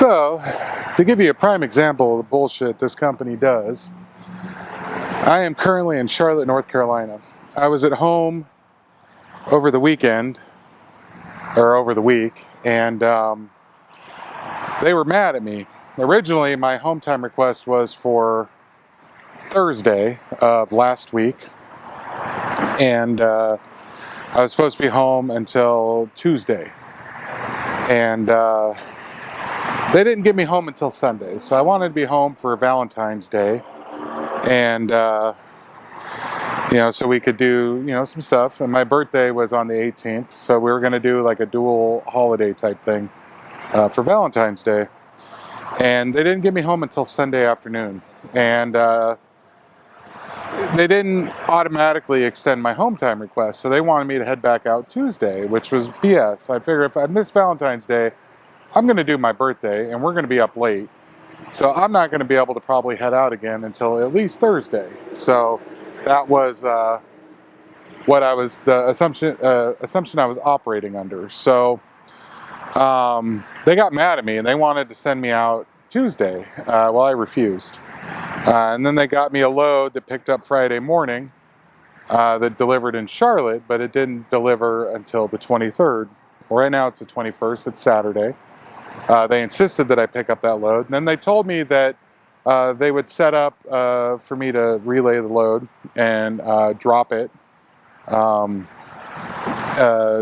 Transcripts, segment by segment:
So, to give you a prime example of the bullshit this company does, I am currently in Charlotte, North Carolina. I was at home over the weekend, or over the week, and they were mad at me. Originally, my home time request was for Thursday of last week, and I was supposed to be home until Tuesday. And they didn't get me home until Sunday, so I wanted to be home for Valentine's Day, and so we could do some stuff. And my birthday was on the 18th, so we were going to do like a dual holiday type thing for Valentine's Day. And they didn't get me home until Sunday afternoon, and they didn't automatically extend my home time request, so they wanted me to head back out Tuesday, which was BS. I figured if I miss Valentine's Day, I'm going to do my birthday, and we're going to be up late. So I'm not going to be able to probably head out again until at least Thursday. So that was the assumption I was operating under. So they got mad at me, and they wanted to send me out Tuesday. Well, I refused. And then they got me a load that picked up Friday morning that delivered in Charlotte, but it didn't deliver until the 23rd. Right now it's the 21st, it's Saturday. They insisted that I pick up that load, and then they told me that they would set up for me to relay the load and drop it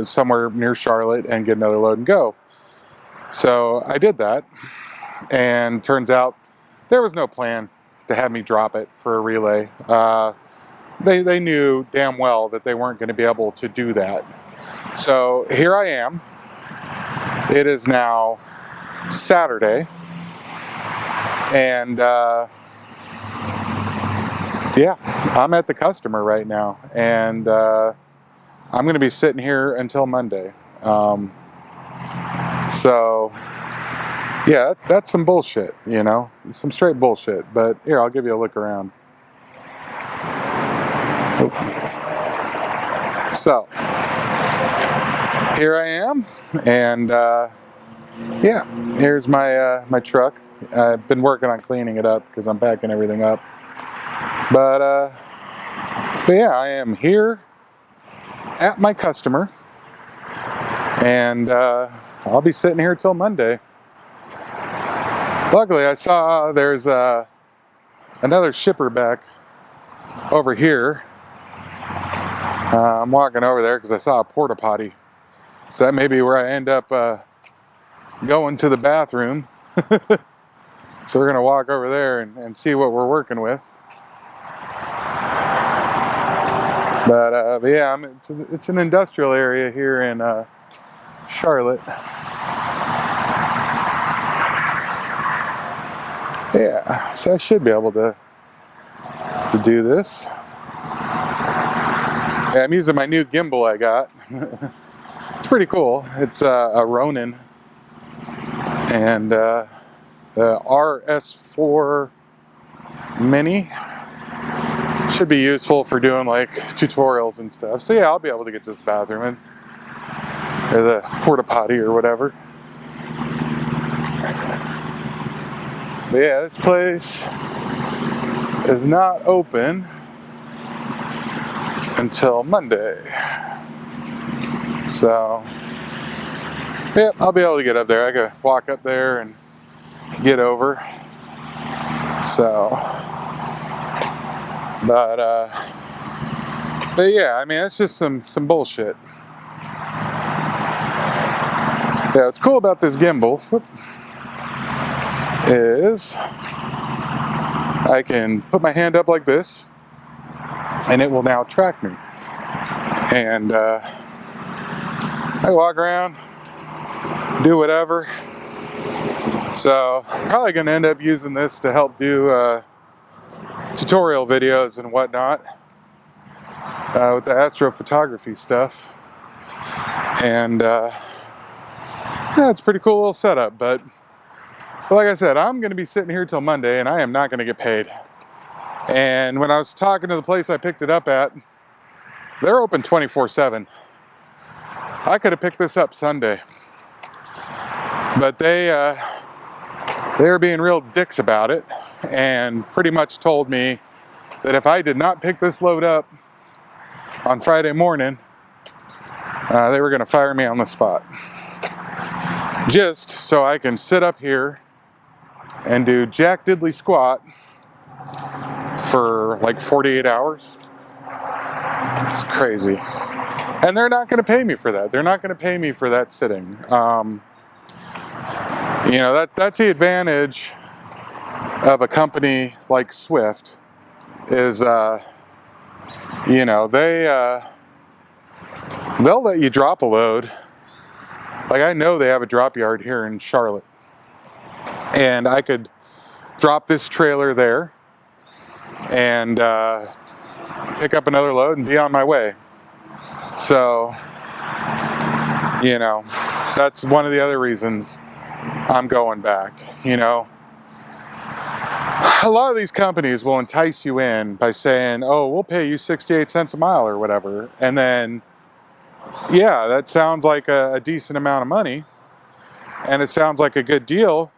somewhere near Charlotte and get another load and go. So I did that, and turns out there was no plan to have me drop it for a relay. They knew damn well that they weren't going to be able to do that. So here I am. It is now Saturday, and yeah, I'm at the customer right now, and I'm going to be sitting here until Monday. So yeah, that's some bullshit, some straight bullshit. But here, I'll give you a look around. So here I am, and yeah, here's my my truck. I've been working on cleaning it up because I'm backing everything up. But yeah, I am here at my customer, and I'll be sitting here till Monday. Luckily, I saw there's another shipper back over here. I'm walking over there because I saw a porta potty, so that may be where I end up going to the bathroom. So we're gonna walk over there and see what we're working with. But yeah, it's an industrial area here in Charlotte. Yeah, so I should be able to do this. Yeah, I'm using my new gimbal I got. It's pretty cool. It's a Ronin, and the RS4 Mini should be useful for doing like tutorials and stuff. So yeah, I'll be able to get to this bathroom or the porta potty or whatever. But yeah, this place is not open until Monday. So yeah, I'll be able to get up there. I could walk up there and get over. So but yeah, I mean, it's just some bullshit. Yeah, what's cool about this gimbal is I can put my hand up like this, and it will now track me. And I walk around, do whatever. So probably going to end up using this to help do tutorial videos and whatnot with the astrophotography stuff. And yeah, it's a pretty cool little setup. But like I said, I'm going to be sitting here till Monday, and I am not going to get paid. And when I was talking to the place I picked it up at, they're open 24/7. I could have picked this up Sunday, but they they were being real dicks about it and pretty much told me that if I did not pick this load up on Friday morning, they were going to fire me on the spot. Just so I can sit up here and do jack diddly squat for like 48 hours. It's crazy. And they're not going to pay me for that. They're not going to pay me for that sitting. You know, that's the advantage of a company like Swift is, you know, they'll let you drop a load. Like, I know they have a drop yard here in Charlotte, and I could drop this trailer there and pick up another load and be on my way. So, you know, that's one of the other reasons I'm going back. You know, a lot of these companies will entice you in by saying, oh, we'll pay you 68 cents a mile or whatever. And then, yeah, that sounds like a decent amount of money. And it sounds like a good deal.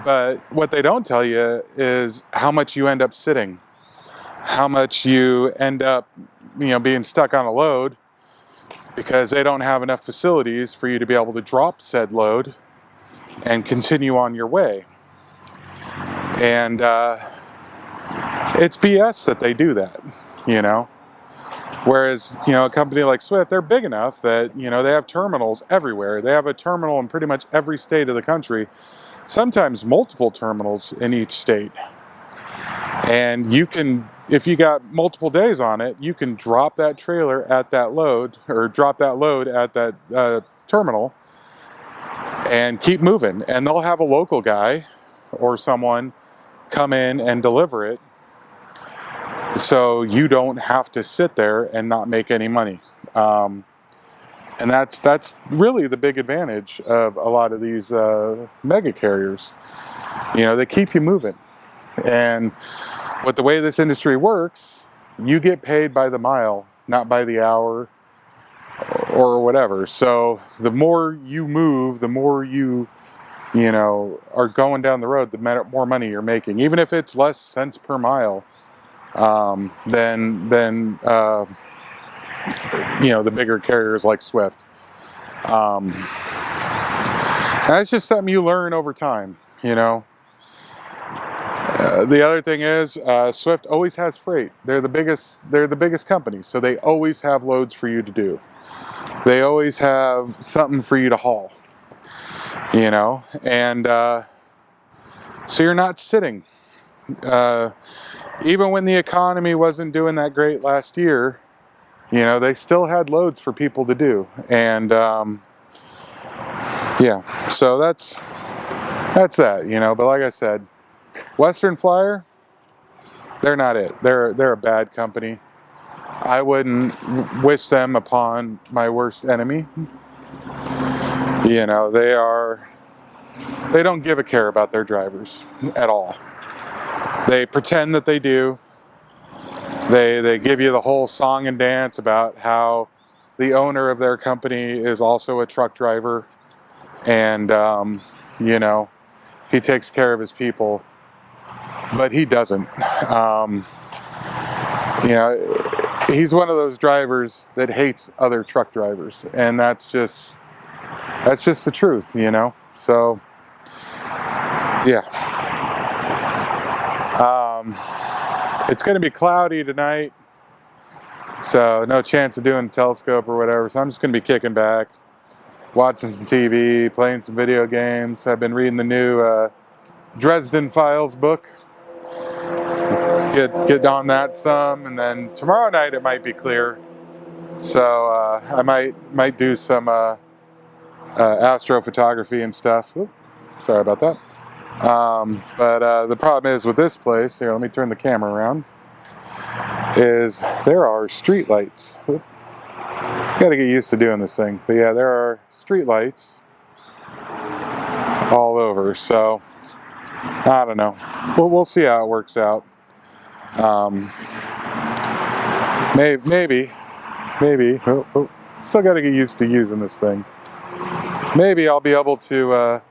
But what they don't tell you is how much you end up sitting. How much you end up, you know, being stuck on a load because they don't have enough facilities for you to be able to drop said load and continue on your way. And it's BS that they do that, you know. Whereas, you know, a company like Swift, they're big enough that, you know, they have terminals everywhere. They have a terminal in pretty much every state of the country, sometimes multiple terminals in each state. And you can, if you got multiple days on it, you can drop that trailer at that load, or drop that load at that terminal and keep moving. And they'll have a local guy or someone come in and deliver it, so you don't have to sit there and not make any money. And that's really the big advantage of a lot of these mega carriers. You know, they keep you moving. And with the way this industry works, you get paid by the mile, not by the hour or whatever. So the more you move, the more you know, are going down the road, the more money you're making, even if it's less cents per mile than you know, the bigger carriers like Swift. And it's just something you learn over time, you know. The other thing is, Swift always has freight. They're the biggest company, so they always have loads for you to do. They always have something for you to haul, you know, and so you're not sitting. Even when the economy wasn't doing that great last year, you know, they still had loads for people to do. And yeah, so that's that, you know. But like I said, Western Flyer, they're not it. They're a bad company. I wouldn't wish them upon my worst enemy. You know, they don't give a care about their drivers at all. They pretend that they do. They give you the whole song and dance about how the owner of their company is also a truck driver, and you know, he takes care of his people, but he doesn't. You know, he's one of those drivers that hates other truck drivers, and that's just the truth, you know. So yeah. It's going to be cloudy tonight, so no chance of doing a telescope or whatever, so I'm just going to be kicking back, watching some TV, playing some video games. I've been reading the new Dresden Files book. Get on that some, and then tomorrow night it might be clear, so I might do some astrophotography and stuff. Oops, sorry about that. But the problem is with this place, here, let me turn the camera around, is there are street lights. Gotta get used to doing this thing. But yeah, there are street lights all over, so I don't know. We'll see how it works out. Maybe. Still gotta get used to using this thing. Maybe I'll be able to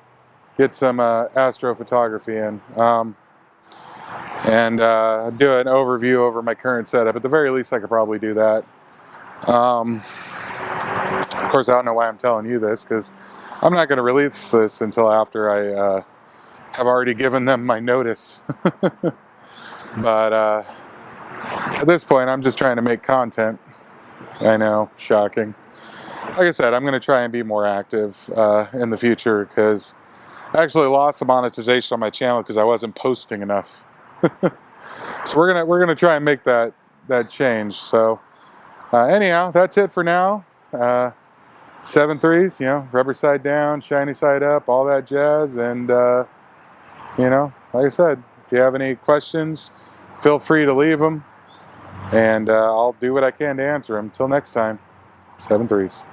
get some astrophotography in, and do an overview over my current setup. At the very least, I could probably do that. Of course, I don't know why I'm telling you this, because I'm not going to release this until after I have already given them my notice. But at this point, I'm just trying to make content. I know, shocking. Like I said, I'm going to try and be more active in the future, because I actually lost some monetization on my channel because I wasn't posting enough. So we're gonna try and make that change. So anyhow, that's it for now. 7.3s, you know, rubber side down, shiny side up, all that jazz. And you know, like I said, if you have any questions, feel free to leave them, and I'll do what I can to answer them. Till next time, 7.3s.